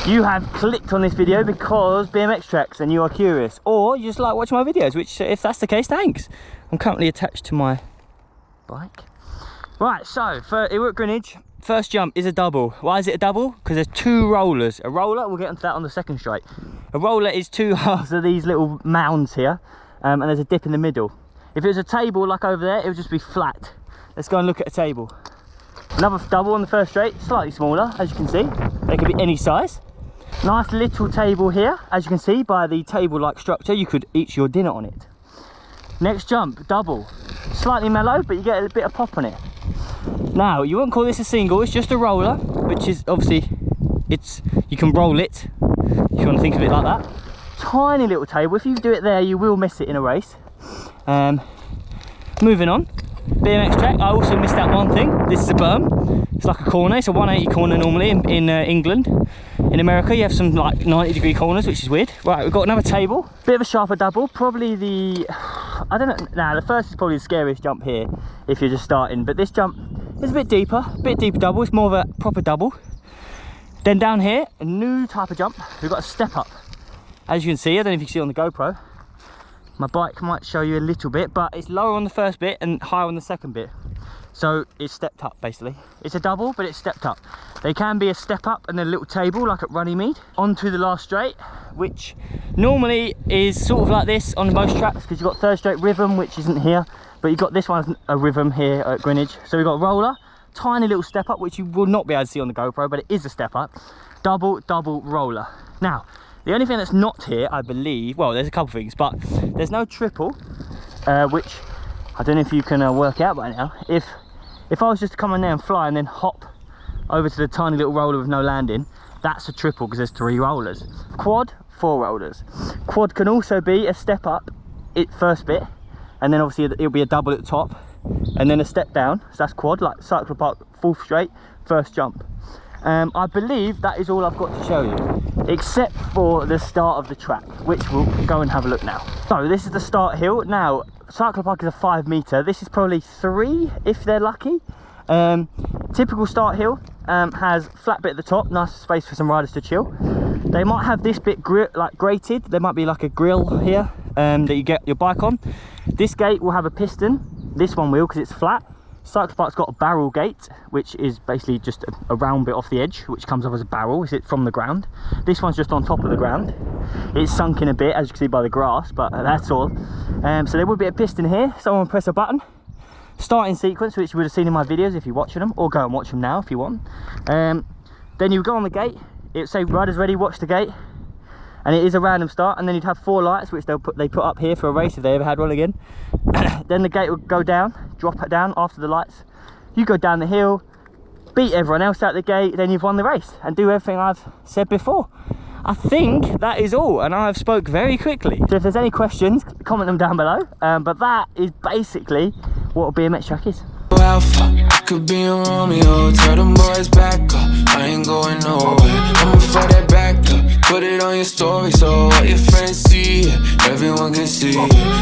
you have clicked on this video because BMX tracks and you are curious, or you just like watching my videos, which if that's the case, thanks. I'm currently attached to my bike. Right, so we're at Greenwich. First jump is a double. Why is it a double? Because there's 2 rollers. A roller, we'll get into that on the second straight. A roller is 2 halves of these little mounds here, and there's a dip in the middle. If it was a table like over there, it would just be flat. Let's go and look at a table. Another double on the first straight, slightly smaller, as you can see. They could be any size. Nice little table here, as you can see by the table-like structure. You could eat your dinner on it. Next jump, double. Slightly mellow, but you get a bit of pop on it. Now, you wouldn't call this a single, it's just a roller, which is obviously, you can roll it, if you want to think of it like that. Tiny little table. If you do it there, you will miss it in a race. Moving on, BMX track. I also missed out one thing. This is a berm. It's like a corner. It's a 180 corner normally in England. In America, you have some like 90-degree corners, which is weird. Right, we've got another table. Bit of a sharper double. Probably I don't know. Nah, the first is probably the scariest jump here if you're just starting. But this jump is a bit deeper double. It's more of a proper double. Then down here, a new type of jump. We've got a step up. As you can see, I don't know if you can see it on the GoPro. My bike might show you a little bit, but it's lower on the first bit and higher on the second bit. So it's stepped up basically. It's a double, but it's stepped up. They can be a step up and then a little table like at Runnymede. Onto the last straight, which normally is sort of like this on most tracks because you've got third straight rhythm, which isn't here, but you've got this one a rhythm here at Greenwich. So we've got a roller, tiny little step up, which you will not be able to see on the GoPro, but it is a step up. Double roller. Now, the only thing that's not here, I believe, well, there's a couple things, but there's no triple, which I don't know if you can work out by now. If I was just to come in there and fly and then hop over to the tiny little roller with no landing, that's a triple because there's 3 rollers. Quad, 4 rollers. Quad can also be a step up, first bit, and then obviously it'll be a double at the top, and then a step down. So that's quad, like cycle park, 4th straight, first jump. I believe that is all I've got to show you, except for the start of the track, which we'll go and have a look now. So this is the start hill. Now, cycle park is a 5 metre. This is probably 3 if they're lucky. Typical start hill has flat bit at the top, nice space for some riders to chill. They might have this bit like grated. There might be like a grill here that you get your bike on. This gate will have a piston. This one will, because it's flat. Cycle park's got a barrel gate, which is basically just a round bit off the edge, which comes up as a barrel. Is it from the ground? This one's just on top of the ground. It's sunk in a bit, as you can see by the grass, but that's all. So there would be a piston here. Someone press a button. Starting sequence, which you would have seen in my videos if you're watching them, or go and watch them now if you want. Then you go on the gate. It would say riders ready, watch the gate. And it is a random start, and then you'd have 4 lights, which they put up here for a race if they ever had one again. Then the gate would go down, drop it down after the lights. You go down the hill, beat everyone else out the gate, then you've won the race, and do everything I've said before. I think that is all, and I've spoke very quickly. So if there's any questions, comment them down below. But that is basically what a BMX track is. Alpha, I could be a Romeo, tell them boys back up, I ain't going nowhere, I'ma for that back up, put it on your story so all your friends see it, everyone can see it.